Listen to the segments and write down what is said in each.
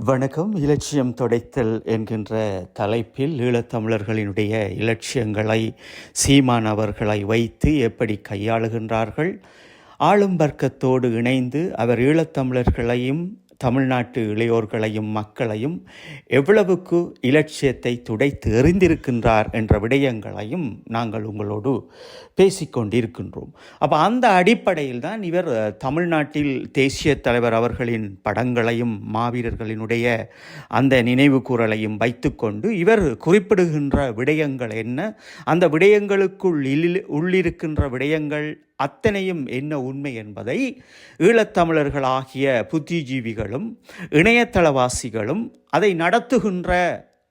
வணக்கம். இலட்சியம் தொடைத்தல் என்கின்ற தலைப்பில் ஈழத்தமிழர்களினுடைய இலட்சியங்களை சீமான் அவர்களை வைத்து எப்படி கையாளுகின்றார்கள், ஆளும் வர்க்கத்தோடு இணைந்து அவர் ஈழத்தமிழர்களையும் தமிழ்நாட்டு இளையோர்களையும் மக்களையும் எவ்வளவுக்கு இலட்சியத்தை துடைத்து எறிந்திருக்கின்றார் என்ற விடயங்களையும் நாங்கள் உங்களோடு பேசிக்கொண்டிருக்கின்றோம். அப்போ அந்த அடிப்படையில் தான் இவர் தமிழ்நாட்டில் தேசிய தலைவர் அவர்களின் படங்களையும் மாவீரர்களினுடைய அந்த நினைவு கூறலையும் வைத்துக்கொண்டு இவர் குறிப்பிடுகின்ற விடயங்கள் என்ன, அந்த விடயங்களுக்குள் உள்ளிருக்கின்ற விடயங்கள் அத்தனையும் என்ன உண்மை என்பதை ஈழத்தமிழர்களாகிய புத்திஜீவிகளும் இணையதளவாசிகளும் அதை நடத்துகின்ற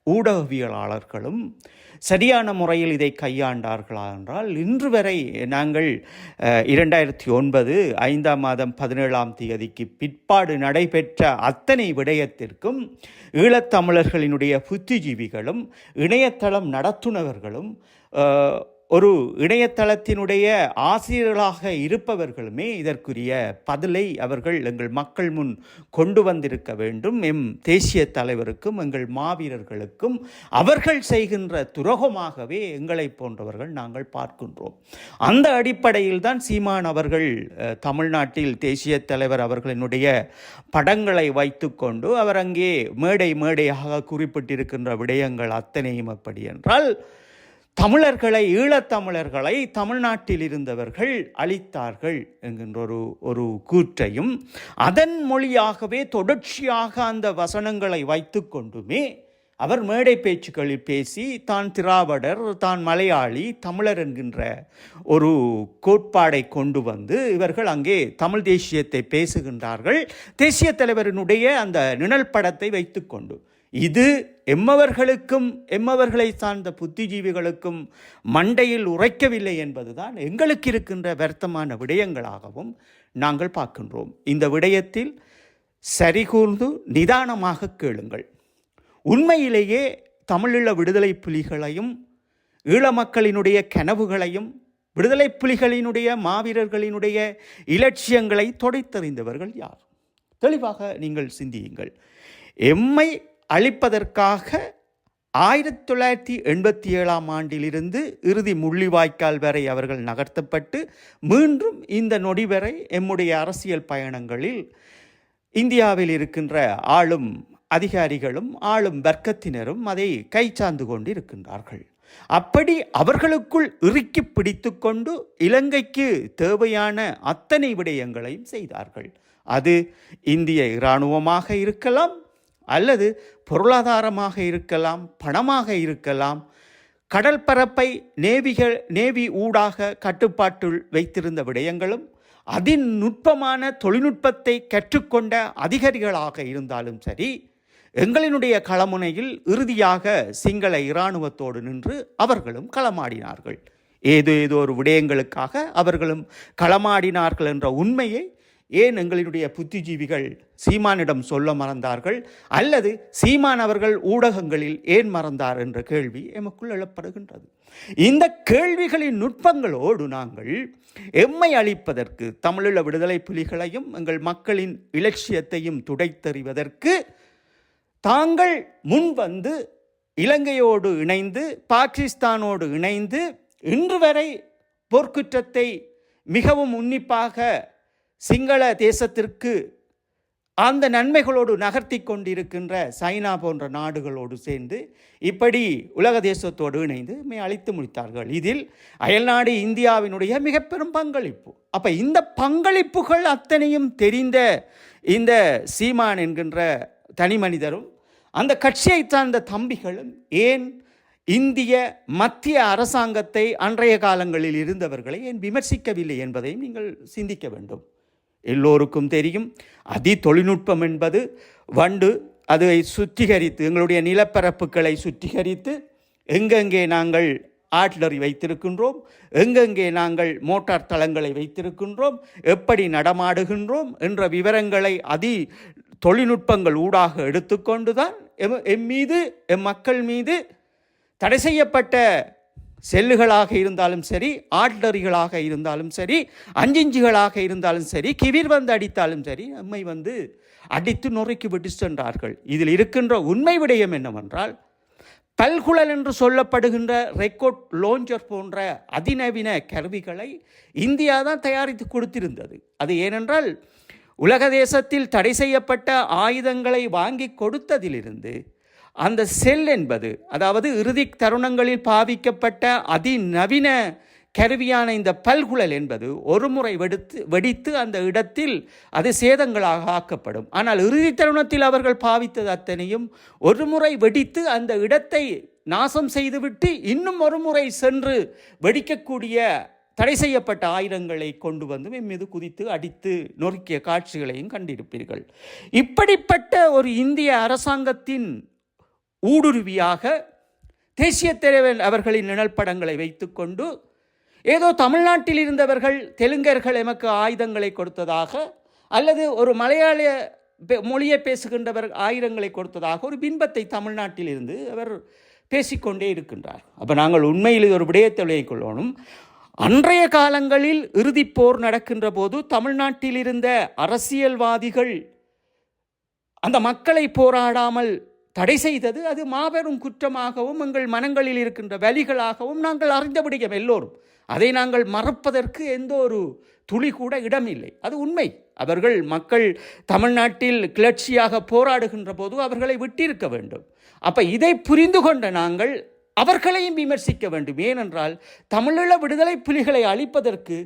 ஊடகவியலாளர்களும் சரியான முறையில் இதை கையாண்டார்களா என்றால், இன்று வரை நாங்கள் 2009 5ஆம் மாதம் 17ஆம் தேதிக்கு பிற்பாடு நடைபெற்ற அத்தனை விடயத்திற்கும் ஈழத்தமிழர்களினுடைய புத்திஜீவிகளும் இணையதளம் நடத்துனவர்களும் ஒரு இணையதளத்தினுடைய ஆசிரியர்களாக இருப்பவர்களுமே இதற்குரிய பதிலை அவர்கள் எங்கள் மக்கள் முன் கொண்டு வந்திருக்க வேண்டும். எம் தேசிய தலைவருக்கும் எங்கள் மாவீரர்களுக்கும் அவர்கள் செய்கின்ற துரோகமாகவே எங்களை போன்றவர்கள் நாங்கள் பார்க்கின்றோம். அந்த அடிப்படையில் தான் சீமான் அவர்கள் தமிழ்நாட்டில் தேசிய தலைவர் அவர்களினுடைய படங்களை வைத்துக்கொண்டு அவர் அங்கே மேடையாக குறிப்பிட்டிருக்கின்ற விடயங்கள் அத்தனையும் எப்படி என்றால், தமிழர்களை ஈழத்தமிழர்களை தமிழ்நாட்டில் இருந்தவர்கள் அழித்தார்கள் என்கின்ற ஒரு கூற்றையும் அதன் மொழியாகவே தொடர்ச்சியாக அந்த வசனங்களை வைத்து கொண்டுமே அவர் மேடை பேச்சுக்களில் பேசி தான் திராவிடர், தான் மலையாளி, தமிழர் என்கின்ற ஒரு கோட்பாடை கொண்டு வந்து இவர்கள் அங்கே தமிழ் தேசியத்தை பேசுகின்றார்கள், தேசிய தலைவரினுடைய அந்த நிழல் படத்தை வைத்துக்கொண்டு. இது எம்மவர்களை சார்ந்த புத்திஜீவிகளுக்கும் மண்டையில் உரைக்கவில்லை என்பதுதான் எங்களுக்கு இருக்கின்ற வருத்தமான விடயங்களாகவும் நாங்கள் பார்க்கின்றோம். இந்த விடயத்தில் சரிகூர்ந்து நிதானமாக கேளுங்கள். உண்மையிலேயே தமிழீழ விடுதலை புலிகளையும் ஈழ மக்களினுடைய கனவுகளையும் விடுதலை புலிகளினுடைய மாவீரர்களினுடைய இலட்சியங்களை தொடைத்தறிந்தவர்கள் யார்? தெளிவாக நீங்கள் சிந்தியுங்கள். எம்மை அழிப்பதற்காக 1987ஆம் ஆண்டிலிருந்து இறுதி முள்ளிவாய்க்கால் வரை அவர்கள் நகர்த்தப்பட்டு மீண்டும் இந்த நொடி வரை எம்முடைய அரசியல் பயணங்களில் இந்தியாவில் இருக்கின்ற ஆளும் அதிகாரிகளும் ஆளும் வர்க்கத்தினரும் அதை கைச்சார்ந்து கொண்டு இருக்கின்றார்கள். அப்படி அவர்களுக்குள் இறுக்கி பிடித்து கொண்டு இலங்கைக்கு தேவையான அத்தனை விடயங்களையும் செய்தார்கள். அது இந்திய இராணுவமாக இருக்கலாம், அல்லது பொருளாதாரமாக இருக்கலாம், பணமாக இருக்கலாம், கடல் பரப்பை நேவி ஊடாக கட்டுப்பாட்டுள் வைத்திருந்த விடயங்களும், அதிநுட்பமான தொழில்நுட்பத்தை கற்றுக்கொண்ட அதிகாரிகளாக இருந்தாலும் சரி, எங்களினுடைய களமுனையில் இறுதியாக சிங்கள இராணுவத்தோடு நின்று அவர்களும் களமாடினார்கள். ஏதோ ஒரு விடயங்களுக்காக அவர்களும் களமாடினார்கள் என்ற உண்மையை ஏன் எங்களினுடைய புத்திஜீவிகள் சீமானிடம் சொல்ல மறந்தார்கள், அல்லது சீமான் அவர்கள் ஊடகங்களில் ஏன் மறந்தார் என்ற கேள்வி எமக்குள் எழப்படுகின்றது. இந்த கேள்விகளின் நுட்பங்களோடு நாங்கள் எம்மை அழிப்பதற்கு, தமிழீழ விடுதலை புலிகளையும் எங்கள் மக்களின் இலட்சியத்தையும் துடைத்தறிவதற்கு தாங்கள் முன்வந்து இலங்கையோடு இணைந்து பாகிஸ்தானோடு இணைந்து இன்று வரை போர்க்குற்றத்தை மிகவும் உன்னிப்பாக சிங்கள தேசத்திற்கு அந்த நன்மைகளோடு நகர்த்தி கொண்டிருக்கின்ற சைனா போன்ற நாடுகளோடு சேர்ந்து இப்படி உலக தேசத்தோடு இணைந்து அழித்து முடித்தார்கள். இதில் அயல்நாடு இந்தியாவினுடைய மிக பெரும் பங்களிப்பு. அப்போ இந்த பங்களிப்புகள் அத்தனையும் தெரிந்த இந்த சீமான் என்கின்ற தனி மனிதரும் அந்த கட்சியை சார்ந்த தம்பிகளும் ஏன் இந்திய மத்திய அரசாங்கத்தை அன்றைய காலங்களில் இருந்தவர்களை ஏன் விமர்சிக்கவில்லை என்பதையும் நீங்கள் சிந்திக்க வேண்டும். எல்லோருக்கும் தெரியும், தொழில்நுட்பம் என்பது வண்டு அதை சுத்திகரித்து எங்களுடைய நிலப்பரப்புகளை சுத்திகரித்து எங்கெங்கே நாங்கள் ஆர்ட்லரி வைத்திருக்கின்றோம், எங்கெங்கே நாங்கள் மோட்டார் தளங்களை வைத்திருக்கின்றோம், எப்படி நடமாடுகின்றோம் என்ற விவரங்களை தொழில்நுட்பங்கள் ஊடாக எடுத்துக்கொண்டு தான் எம் மக்கள் மீது தடை செய்யப்பட்ட செல்லுகளாக இருந்தாலும் சரி, ஆட்லரிகளாக இருந்தாலும் சரி, அஞ்சிஞ்சுகளாக இருந்தாலும் சரி, கிவிர் வந்து அடித்தாலும் சரி, நம்மை வந்து அடித்து நொறுக்கி விட்டு சென்றார்கள். இதில் இருக்கின்ற உண்மை விடயம் என்னவென்றால், பல்குழல் என்று சொல்லப்படுகின்ற ரெக்கார்ட் லான்ச்சர் போன்ற அதிநவீன கருவிகளை இந்தியா தான் தயாரித்து கொடுத்திருந்தது. அது ஏனென்றால் உலக தேசத்தில் தடை செய்யப்பட்ட ஆயுதங்களை வாங்கி கொடுத்ததிலிருந்து அந்த செல் என்பது, அதாவது இறுதி தருணங்களில் பாவிக்கப்பட்ட அதிநவீன கருவியான இந்த பல்குழல் என்பது ஒரு முறை வெடித்து அந்த இடத்தில் அது சேதங்களாக ஆக்கப்படும். ஆனால் இறுதி தருணத்தில் அவர்கள் பாவித்தது அத்தனையும் ஒரு முறை வெடித்து அந்த இடத்தை நாசம் செய்துவிட்டு இன்னும் ஒரு முறை சென்று வெடிக்கக்கூடிய தடை செய்யப்பட்ட ஆயுதங்களை கொண்டு வந்து மீது குதித்து அடித்து நொறுக்கிய காட்சிகளையும் கண்டிருப்பீர்கள். இப்படிப்பட்ட ஒரு இந்திய அரசாங்கத்தின் ஊடுருவியாக தேசிய தலைவர் அவர்களின் நிழல் படங்களை வைத்துக்கொண்டு ஏதோ தமிழ்நாட்டில் இருந்தவர்கள் தெலுங்கர்கள் எமக்கு ஆயுதங்களை கொடுத்ததாக அல்லது ஒரு மலையாள மொழியை பேசுகின்றவர் ஆயுதங்களை கொடுத்ததாக ஒரு பின்பத்தை தமிழ்நாட்டில் இருந்து அவர் பேசிக்கொண்டே இருக்கின்றார். அப்போ நாங்கள் உண்மையில் ஒரு விடயத்தை விளங்கிக் கொள்ளணும். அன்றைய காலங்களில் இறுதிப் போர் நடக்கின்ற போது தமிழ்நாட்டில் இருந்த அரசியல்வாதிகள் அந்த மக்களை போராடாமல் தடை செய்தது அது மாபெரும் குற்றமாகவும் எங்கள் மனங்களில் இருக்கின்ற வலிகளாகவும் நாங்கள் அறிந்த விடயம் எல்லோரும். அதை நாங்கள் மறப்பதற்கு எந்த ஒரு துளி கூட இடமில்லை. அது உண்மை. அவர்கள் மக்கள் தமிழ்நாட்டில் கிளர்ச்சியாக போராடுகின்ற போது அவர்களை விட்டிருக்க வேண்டும். அப்போ இதை புரிந்து கொண்ட நாங்கள் அவர்களையும் விமர்சிக்க வேண்டும். ஏனென்றால் தமிழீழ விடுதலை புலிகளை அழிப்பதற்கு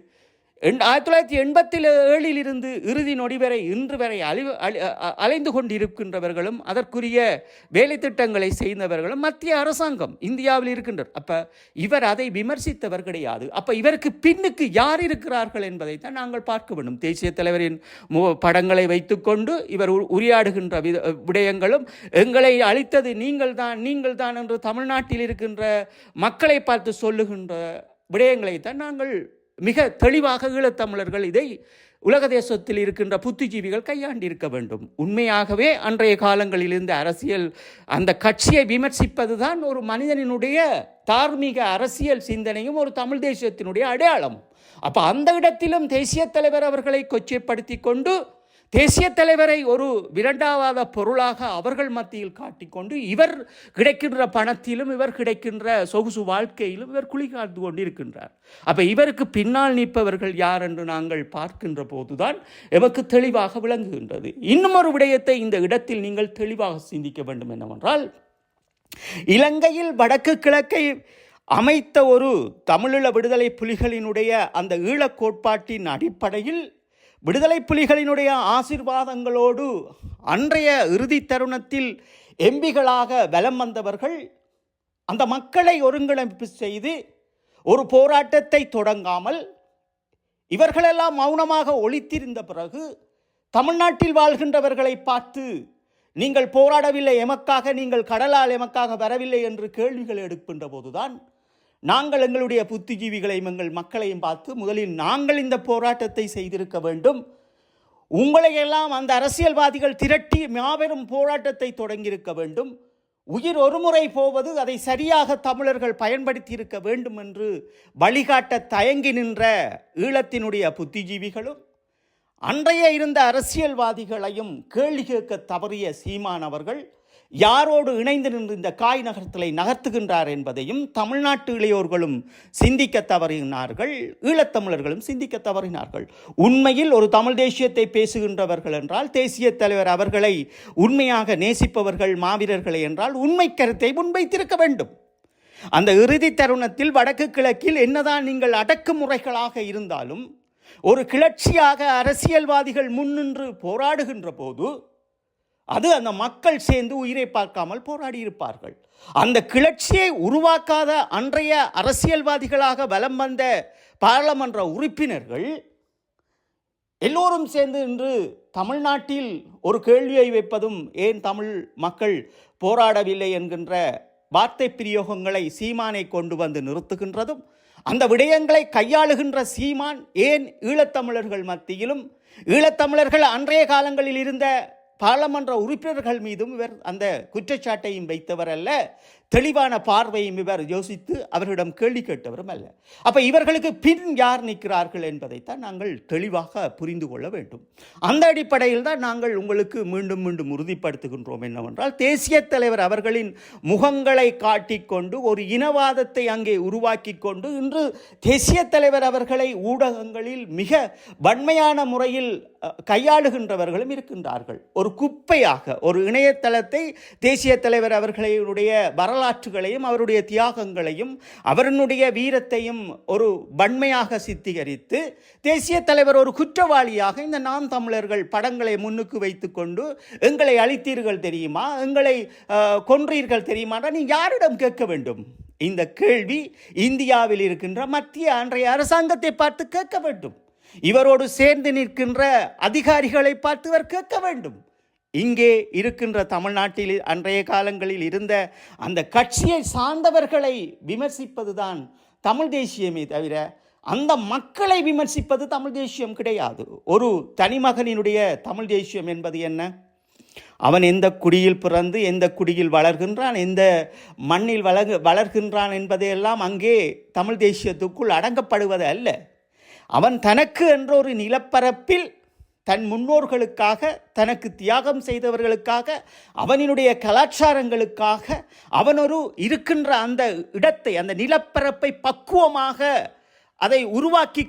1987 இருந்து இறுதி நொடி வரை இன்று வரை அலைந்து கொண்டிருக்கின்றவர்களும் அதற்குரிய வேலை திட்டங்களை செய்தவர்களும் மத்திய அரசாங்கம் இந்தியாவில் இருக்கின்றனர். அப்போ இவர் அதை விமர்சித்தவர் கிடையாது. அப்போ இவருக்கு பின்னுக்கு யார் இருக்கிறார்கள் என்பதை தான் நாங்கள் பார்க்க வேண்டும். தேசிய தலைவரின் படங்களை வைத்துக்கொண்டு இவர் உரையாடுகின்ற விடயங்களும் எங்களை அழித்தது நீங்கள் தான் என்று தமிழ்நாட்டில் இருக்கின்ற மக்களை பார்த்து சொல்லுகின்ற விடயங்களை தான் நாங்கள் மிக தெளிவாக ஈழத்தமிழர்கள் இதை உலக தேசத்தில் இருக்கின்ற புத்திஜீவிகள் கையாண்டிருக்க வேண்டும். உண்மையாகவே அன்றைய காலங்களில் இருந்த அரசியல் அந்த கட்சியை விமர்சிப்பது தான் ஒரு மனிதனினுடைய தார்மீக அரசியல் சிந்தனையும் ஒரு தமிழ் தேசியத்தினுடைய அடையாளம். அப்போ அந்த இடத்திலும் தேசிய தலைவர் அவர்களை கொச்சைப்படுத்தி கொண்டு தேசிய தலைவரை ஒரு விரண்டாவாத பொருளாக அவர்கள் மத்தியில் காட்டிக்கொண்டு இவர் கிடைக்கின்ற பணத்திலும் இவர் கிடைக்கின்ற சொகுசு வாழ்க்கையிலும் இவர் குழி காத்து கொண்டிருக்கின்றார். அப்போ இவருக்கு பின்னால் நிற்பவர்கள் யார் என்று நாங்கள் பார்க்கின்ற போதுதான் எமக்கு தெளிவாக விளங்குகின்றது. இன்னும் ஒரு விடயத்தை இந்த இடத்தில் நீங்கள் தெளிவாக சிந்திக்க வேண்டும். என்னவென்றால், இலங்கையில் வடக்கு கிழக்கை அமைத்த ஒரு தமிழீழ விடுதலை புலிகளினுடைய அந்த ஈழக் கோட்பாட்டின் அடிப்படையில் விடுதலை புலிகளினுடைய ஆசீர்வாதங்களோடு அன்றைய இறுதி தருணத்தில் எம்பிகளாக வலம் வந்தவர்கள் அந்த மக்களை ஒருங்கிணைப்பு செய்து ஒரு போராட்டத்தை தொடங்காமல் இவர்களெல்லாம் மௌனமாக ஒளித்திருந்த பிறகு தமிழ்நாட்டில் வாழ்கின்றவர்களை பார்த்து நீங்கள் போராடவில்லை எமக்காக, நீங்கள் கடலால் எமக்காக வரவில்லை என்று கேள்விகள் எடுக்கின்ற போதுதான் நாங்கள் எங்களுடைய புத்திஜீவிகளையும் எங்கள் மக்களையும் பார்த்து முதலில் நாங்கள் இந்த போராட்டத்தை செய்திருக்க வேண்டும், உங்களையெல்லாம் அந்த அரசியல்வாதிகள் திரட்டி மாபெரும் போராட்டத்தை தொடங்கியிருக்க வேண்டும், உயிர் ஒரு முறை போவது அதை சரியாக தமிழர்கள் பயன்படுத்தி இருக்க வேண்டும் என்று வழிகாட்ட தயங்கி நின்ற ஈழத்தினுடைய புத்திஜீவிகளும் அன்றைய இருந்த அரசியல்வாதிகளையும் கேள்வி கேட்க தவறிய சீமான் அவர்கள் யாரோடு இணைந்து நின்று இந்த காய் நகர்த்தலை நகர்த்துகின்றார் என்பதையும் தமிழ்நாட்டு இளையோர்களும் சிந்திக்க தவறினார்கள், ஈழத்தமிழர்களும் சிந்திக்க தவறினார்கள். உண்மையில் ஒரு தமிழ் தேசியத்தை பேசுகின்றவர்கள் என்றால் தேசிய தலைவர் அவர்களை உண்மையாக நேசிப்பவர்கள் மாவீரர்களை என்றால் உண்மை கருத்தை முன்வைத்திருக்க வேண்டும். அந்த இறுதி தருணத்தில் வடக்கு கிழக்கில் என்னதான் நீங்கள் அடக்குமுறைகளாக இருந்தாலும் ஒரு கிளர்ச்சியாக அரசியல்வாதிகள் முன்னின்று போராடுகின்ற போது அது அந்த மக்கள் சேர்ந்து உயிரை பார்க்காமல் போராடி இருப்பார்கள். அந்த கிளர்ச்சியை உருவாக்காத அன்றைய அரசியல்வாதிகளாக வலம் வந்த பாராளுமன்ற உறுப்பினர்கள் எல்லோரும் சேர்ந்து இன்று தமிழ்நாட்டில் ஒரு கேள்வியை வைப்பதும் ஏன் தமிழ் மக்கள் போராடவில்லை என்கின்ற வார்த்தை பிரயோகங்களை சீமானை கொண்டு வந்து நிறுத்துகின்றதும், அந்த விடயங்களை கையாளுகின்ற சீமான் ஏன் ஈழத்தமிழர்கள் மத்தியிலும் ஈழத்தமிழர்கள் அன்றைய காலங்களில் இருந்த பாராளுமன்ற உறுப்பினர்கள் மீதும் இவர் அந்த குற்றச்சாட்டையும் வைத்தவர் அல்ல. தெளிவான பார்வையும் இவர் யோசித்து அவர்களிடம் கேள்வி கேட்டவரும் அல்ல. அப்போ இவர்களுக்கு பின் யார் நிற்கிறார்கள் என்பதைத்தான் நாங்கள் தெளிவாக புரிந்து கொள்ள வேண்டும். அந்த அடிப்படையில் தான் நாங்கள் உங்களுக்கு மீண்டும் மீண்டும் உறுதிப்படுத்துகின்றோம் என்னவென்றால், தேசிய தலைவர் அவர்களின் முகங்களை காட்டிக்கொண்டு ஒரு இனவாதத்தை அங்கே உருவாக்கி கொண்டு இன்று தேசிய தலைவர் அவர்களை ஊடகங்களில் மிக வன்மையான முறையில் கையாளுகின்றவர்களும் இருக்கின்றார்கள். ஒரு குப்பையாக ஒரு இணையதளத்தை தேசிய தலைவர் அவர்களுடைய வரலாற்றுகளையும் அவருடைய தியாகங்களையும் அவருடைய வீரத்தையும் ஒரு வன்மையாக சித்தரித்து தேசிய தலைவர் ஒரு குற்றவாளியாக இந்த நாம் தமிழர்கள் படங்களை முன்னுக்கு வைத்துக் கொண்டு எங்களை அழித்தீர்கள் தெரியுமா, எங்களை கொன்றீர்கள் தெரியுமா நீ யாரிடம் கேட்க வேண்டும்? இந்த கேள்வி இந்தியாவில் இருக்கின்ற மத்திய அன்றைய அரசாங்கத்தை பார்த்து கேட்க வேண்டும். இவரோடு சேர்ந்து நிற்கின்ற அதிகாரிகளை பார்த்து இவர் கேட்க வேண்டும். இங்கே இருக்கின்ற தமிழ்நாட்டில் அன்றைய காலங்களில் இருந்த அந்த கட்சியை சார்ந்தவர்களை விமர்சிப்பதுதான் தமிழ் தேசியமே தவிர அந்த மக்களை விமர்சிப்பது தமிழ் தேசியம் கிடையாது. ஒரு தனிமகனினுடைய தமிழ் தேசியம் என்பது என்ன? அவன் எந்த குடியில் பிறந்து எந்த குடியில் வளர்கின்றான், எந்த மண்ணில் வளர்கின்றான் என்பதையெல்லாம் அங்கே தமிழ் தேசியத்துக்குள் அடங்கப்படுவது அல்ல. அவன் தனக்கு என்ற ஒரு நிலப்பரப்பில் தன் முன்னோர்களுக்காக, தனக்கு தியாகம் செய்தவர்களுக்காக, அவனினுடைய கலாச்சாரங்களுக்காக அவன் ஒரு இருக்கின்ற அந்த இடத்தை, அந்த நிலப்பரப்பை பக்குவமாக அதை உருவாக்கி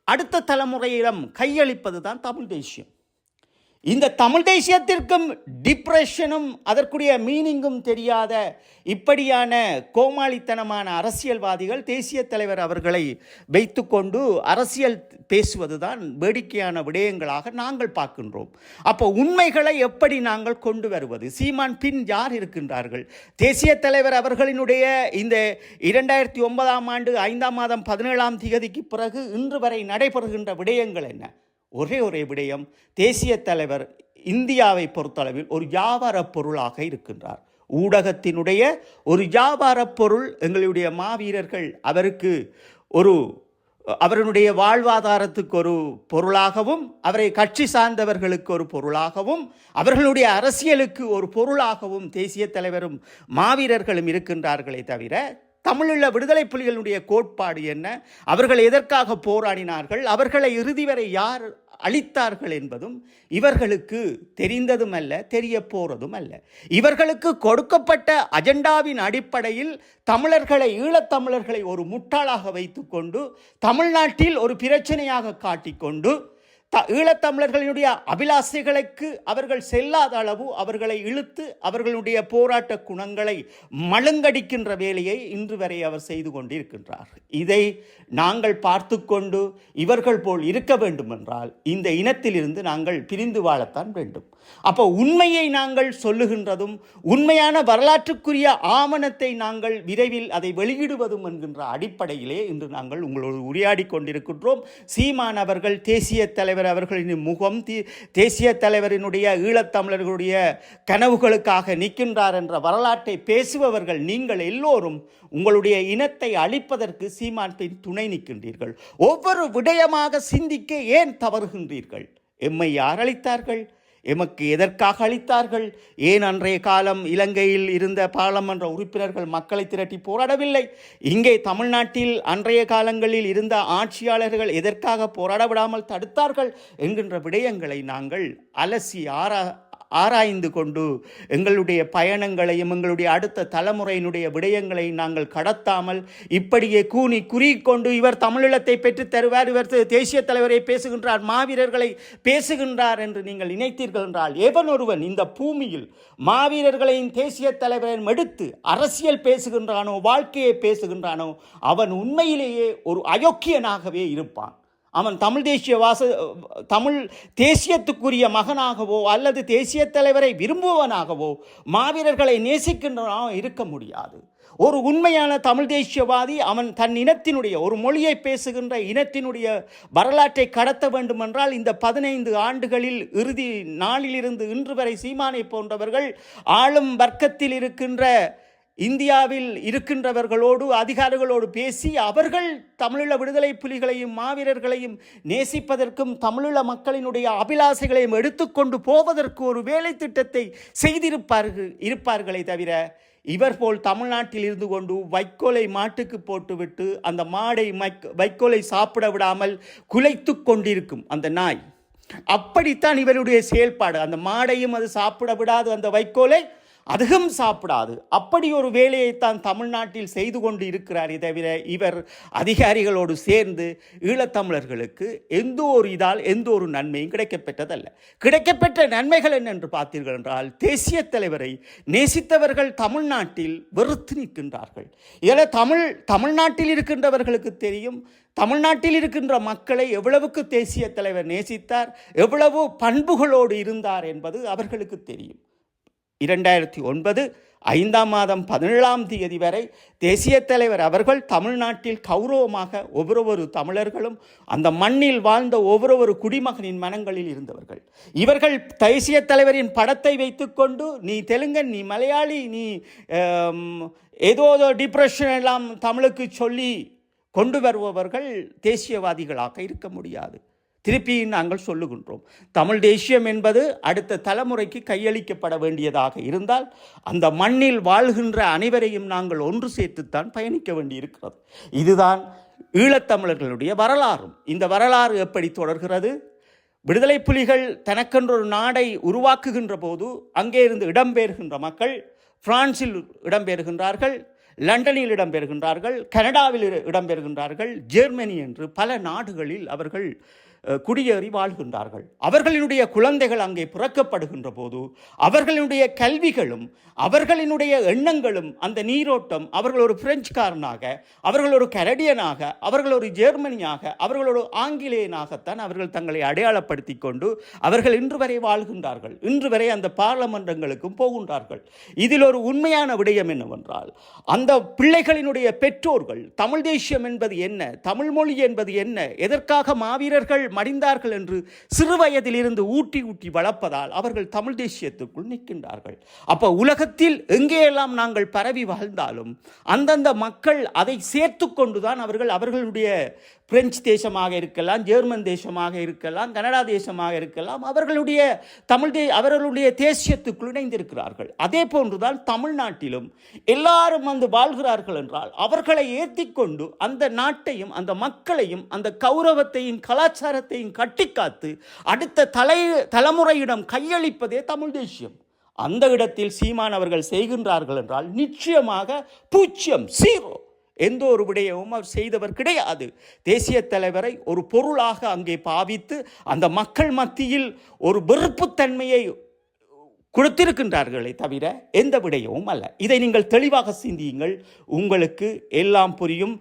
அடுத்த தலைமுறையிடம் கையளிப்பது தான் தமிழ் தேசியம். இந்த தமிழ் தேசியத்திற்கும் டிப்ரெஷனும் அதற்குரிய மீனிங்கும் தெரியாத இப்படியான கோமாளித்தனமான அரசியல்வாதிகள் தேசிய தலைவர் அவர்களை வைத்துக்கொண்டு அரசியல் பேசுவதுதான் வேடிக்கையான விடயங்களாக நாங்கள் பார்க்கின்றோம். அப்போ உண்மைகளை எப்படி நாங்கள் கொண்டு வருவது? சீமான் பின் யார் இருக்கின்றார்கள்? தேசிய தலைவர் அவர்களினுடைய இந்த 2009ஆம் ஆண்டு 5ஆம் மாதம் 17ஆம் தேதிக்கு பிறகு இன்று வரை நடைபெறுகின்ற விடயங்கள் என்ன? ஒரே விடயம், தேசிய தலைவர் இந்தியாவை பொறுத்தளவில் ஒரு வியாபார பொருளாக இருக்கின்றார். ஊடகத்தினுடைய ஒரு வியாபார பொருள். எங்களுடைய மாவீரர்கள் அவருக்கு அவருடைய வாழ்வாதாரத்துக்கு ஒரு பொருளாகவும், அவரை கட்சி சார்ந்தவர்களுக்கு ஒரு பொருளாகவும், அவர்களுடைய அரசியலுக்கு ஒரு பொருளாகவும் தேசிய தலைவரும் மாவீரர்களும் இருக்கின்றார்களே தவிர தமிழீழ விடுதலை புலிகளுடைய கோட்பாடு என்ன, அவர்கள் எதற்காக போராடினார்கள், அவர்களை இறுதி வரை யார் அளித்தார்கள் என்பதும் இவர்களுக்கு தெரிந்ததும் அல்ல, தெரிய போறதும் அல்ல. இவர்களுக்கு கொடுக்கப்பட்ட அஜெண்டாவின் அடிப்படையில் தமிழர்களை, ஈழத்தமிழர்களை ஒரு முட்டாளாக வைத்துக்கொண்டு தமிழ்நாட்டில் ஒரு பிரச்சனையாக காட்டிக்கொண்டு ஈழத்தமிழர்களுடைய அபிலாசைகளுக்கு அவர்கள் செல்லாத அளவு அவர்களை இழுத்து அவர்களுடைய போராட்ட குணங்களை மழுங்கடிக்கின்ற வேலையை இன்று வரை அவர் செய்து கொண்டிருக்கின்றார். இதை நாங்கள் பார்த்து கொண்டு இவர்கள் போல் இருக்க வேண்டும் என்றால் இந்த இனத்திலிருந்து நாங்கள் பிரிந்து வாழத்தான் வேண்டும். அப்போ உண்மையை நாங்கள் சொல்லுகின்றதும், உண்மையான வரலாற்றுக்குரிய ஆவணத்தை நாங்கள் விரைவில் அதை வெளியிடுவதும் என்கின்ற அடிப்படையிலே இன்று நாங்கள் உங்களோடு உரையாடி கொண்டிருக்கின்றோம். சீமான் அவர்கள் தேசிய தலைவர் அவர்களின் முகம், தேசிய தலைவரினுடைய ஈழத்தமிழர்களுடைய கனவுகளுக்காக நிற்கின்றார் என்ற வரலாற்றை பேசுபவர்கள் நீங்கள் எல்லோரும் உங்களுடைய இனத்தை அழிப்பதற்கு சீமான் பின் துணை நிற்கின்றீர்கள். ஒவ்வொரு விடயமாக சிந்திக்க ஏன் தவறுகின்றீர்கள்? எம்மை யார் அளித்தார்கள்? எமக்கு எதற்காக அளித்தார்கள்? ஏன் அன்றைய காலம் இலங்கையில் இருந்த பாராளுமன்ற உறுப்பினர்கள் மக்களை திரட்டி போராடவில்லை? இங்கே தமிழ்நாட்டில் அன்றைய காலங்களில் இருந்த ஆட்சியாளர்கள் எதற்காக போராட விடாமல் தடுத்தார்கள் என்கின்ற விடயங்களை நாங்கள் அலசி ஆராய்ந்து கொண்டு எங்களுடைய பயணங்களையும் எங்களுடைய அடுத்த தலைமுறையினுடைய விடயங்களை நாங்கள் கடத்தாமல் இப்படியே கூனி குறிக்கொண்டு இவர் தமிழீழத்தை பெற்று தருவார், இவர் தேசிய தலைவரை பேசுகின்றார், மாவீரர்களை பேசுகின்றார் என்று நீங்கள் நினைத்தீர்கள் என்றால், எவன் ஒருவன் இந்த பூமியில் மாவீரர்களையும் தேசிய தலைவரையும் எடுத்து அரசியல் பேசுகின்றானோ, வாழ்க்கையை பேசுகின்றானோ, அவன் உண்மையிலேயே ஒரு அயோக்கியனாகவே இருப்பான். அவன் தமிழ் தேசியத்துக்குரிய மகனாகவோ அல்லது தேசிய தலைவரை விரும்புவனாகவோ மாவீரர்களை நேசிக்கின்றவனாக இருக்க முடியாது. ஒரு உண்மையான தமிழ் தேசியவாதி அவன் தன் இனத்தினுடைய, ஒரு மொழியை பேசுகின்ற இனத்தினுடைய வரலாற்றை கடத்த வேண்டுமென்றால் இந்த 15 ஆண்டுகளில் இறுதி நாளிலிருந்து இன்று வரை சீமானை போன்றவர்கள் ஆளும் வர்க்கத்தில் இருக்கின்ற இந்தியாவில் இருக்கின்றவர்களோடு, அதிகாரிகளோடு பேசி அவர்கள் தமிழீழ விடுதலை புலிகளையும் மாவீரர்களையும் நேசிப்பதற்கும் தமிழீழ மக்களினுடைய அபிலாசைகளையும் எடுத்துக்கொண்டு போவதற்கு ஒரு வேலை திட்டத்தை செய்திருப்பார்களே தவிர இவர் போல் தமிழ்நாட்டில் இருந்து கொண்டு வைக்கோலை மாட்டுக்கு போட்டுவிட்டு அந்த மாடை வைக்கோலை சாப்பிட விடாமல் குலைத்து கொண்டிருக்கும் அந்த நாய். அப்படித்தான் இவருடைய செயல்பாடு. அந்த மாடையும் அது சாப்பிட விடாது, அந்த வைக்கோலை அதுவும் சாப்பிடாது. அப்படி ஒரு வேலையைத்தான் தமிழ்நாட்டில் செய்து கொண்டு இருக்கிறாரே தவிர இவர் அதிகாரிகளோடு சேர்ந்து ஈழத்தமிழர்களுக்கு எந்த ஒரு நன்மையும் கிடைக்கப்பெற்றதல்ல. கிடைக்கப்பெற்ற நன்மைகள் என்னென்று பார்த்தீர்கள் என்றால், தேசிய தலைவரை நேசித்தவர்கள் தமிழ்நாட்டில் வெறுத்து நிற்கின்றார்கள். இதில் தமிழ்நாட்டில் இருக்கின்றவர்களுக்கு தெரியும், தமிழ்நாட்டில் இருக்கின்ற மக்களை எவ்வளவுக்கு தேசிய தலைவர் நேசித்தார், எவ்வளவு பண்புகளோடு இருந்தார் என்பது அவர்களுக்கு தெரியும். 2009 5ஆம் மாதம் 17ஆம் வரை தேசிய தலைவர் அவர்கள் தமிழ்நாட்டில் கௌரவமாக ஒவ்வொரு தமிழர்களும் அந்த மண்ணில் வாழ்ந்த ஒவ்வொரு குடிமகனின் மனங்களில் இருந்தவர்கள். இவர்கள் தேசிய தலைவரின் படத்தை வைத்துக்கொண்டு நீ தெலுங்கன், நீ மலையாளி, நீ ஏதோ டிப்ரெஷன் எல்லாம் தமிழுக்கு சொல்லி கொண்டு வருபவர்கள் தேசியவாதிகளாக இருக்க முடியாது. திருப்பி நாங்கள் சொல்லுகின்றோம், தமிழ் தேசியம் என்பது அடுத்த தலைமுறைக்கு கையளிக்கப்பட வேண்டியதாக இருந்தால் அந்த மண்ணில் வாழ்கின்ற அனைவரையும் நாங்கள் ஒன்று சேர்த்துத்தான் பயணிக்க வேண்டியிருக்கிறது. இதுதான் ஈழத்தமிழர்களுடைய வரலாறும். இந்த வரலாறு எப்படி தொடர்கிறது? விடுதலை புலிகள் தனக்கென்ற ஒரு நாடை உருவாக்குகின்ற போது அங்கே இருந்து இடம்பெறுகின்ற மக்கள் பிரான்சில் இடம்பெறுகின்றார்கள், லண்டனில் இடம்பெறுகின்றார்கள், கனடாவில் இடம்பெறுகின்றார்கள், ஜெர்மனி என்று பல நாடுகளில் அவர்கள் குடியேறி வாழ்கின்றார்கள். அவர்களினுடைய குழந்தைகள் அங்கே பிறக்கப்படுகின்ற போது அவர்களுடைய கல்விகளும் அவர்களினுடைய எண்ணங்களும் அந்த நீரோட்டம் அவர்கள் ஒரு பிரெஞ்சுக்காரனாக, அவர்கள் ஒரு கனடியனாக, அவர்கள் ஒரு ஜெர்மனியாக, அவர்கள் ஒரு ஆங்கிலேயனாகத்தான் அவர்கள் தங்களை அடையாளப்படுத்தி கொண்டு அவர்கள் இன்று வரை வாழ்கின்றார்கள். இன்று வரை அந்த பார்லமெண்டங்களுக்கும் போகின்றார்கள். இதில் ஒரு உண்மையான விடயம் என்னவென்றால், அந்த பிள்ளைகளினுடைய பெற்றோர்கள் தமிழ் தேசியம் என்பது என்ன, தமிழ் மொழி என்பது என்ன, எதற்காக மாவீரர்கள் மடிந்தார்கள் என்று சிறு வயதிலிருந்து ஊட்டி வளர்ப்பதால் அவர்கள் தமிழ் தேசியத்துக்குள் நிற்கின்றார்கள். அப்ப உலகத்தில் எங்கேயெல்லாம் நாங்கள் பரவி வாழ்ந்தாலும் அந்தந்த மக்கள் அதை சேர்த்து கொண்டுதான் அவர்களுடைய பிரெஞ்சு தேசமாக இருக்கலாம், ஜெர்மன் தேசமாக இருக்கலாம், கனடா தேசமாக இருக்கலாம், அவர்களுடைய தேசியத்துக்குள் இணைந்திருக்கிறார்கள். அதே போன்றுதான் தமிழ்நாட்டிலும் எல்லாரும் வந்து வாழ்கிறார்கள் என்றால் அவர்களை ஏற்றிக்கொண்டு அந்த நாட்டையும் அந்த மக்களையும் அந்த கௌரவத்தையும் கலாச்சாரத்தையும் கட்டிக்காத்து அடுத்த தலைமுறையிடம் கையளிப்பதே தமிழ் தேசியம். அந்த இடத்தில் சீமான் அவர்கள் செய்கின்றார்கள் என்றால் நிச்சயமாக 0, 0. எந்த ஒரு விடயமும் அவர் செய்தவர் கிடையாது. தேசிய தலைவரை ஒரு பொருளாக அங்கே பாவித்து அந்த மக்கள் மத்தியில் ஒரு வெறுப்புத்தன்மையை கொடுத்திருக்கின்றார்களே தவிர எந்த விடயமும் அல்ல. இதை நீங்கள் தெளிவாக சிந்தியுங்கள், உங்களுக்கு எல்லாம் புரியும்.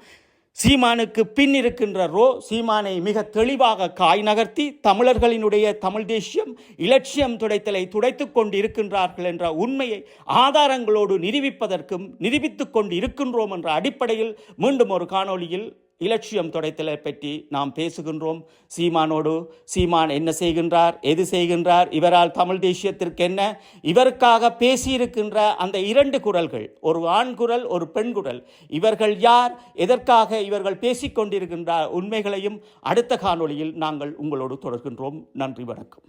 சீமானுக்கு பின் இருக்கின்ற சீமானை மிக தெளிவாக காய் நகர்த்தி தமிழர்களினுடைய தமிழ் தேசியம் இலட்சியம் துடைத்தலை துடைத்துக் கொண்டு இருக்கின்றார்கள் என்ற உண்மையை ஆதாரங்களோடு நிரூபித்துக் கொண்டு இருக்கின்றோம் என்ற அடிப்படையில் மீண்டும் ஒரு காணொளியில் இலட்சியம் துடைத்தலை பற்றி நாம் பேசுகின்றோம். சீமானோடு சீமான் என்ன செய்கின்றார், எது செய்கின்றார், இவரால் தமிழ் தேசியத்திற்கு என்ன, இவருக்காக பேசியிருக்கின்ற அந்த 2 குரல்கள், ஒரு ஆண் குரல், ஒரு பெண் குரல், இவர்கள் யார், எதற்காக இவர்கள் பேசிக்கொண்டிருக்கின்ற உண்மைகளையும் அடுத்த காணொளியில் நாங்கள் உங்களோடு தொடர்கின்றோம். நன்றி, வணக்கம்.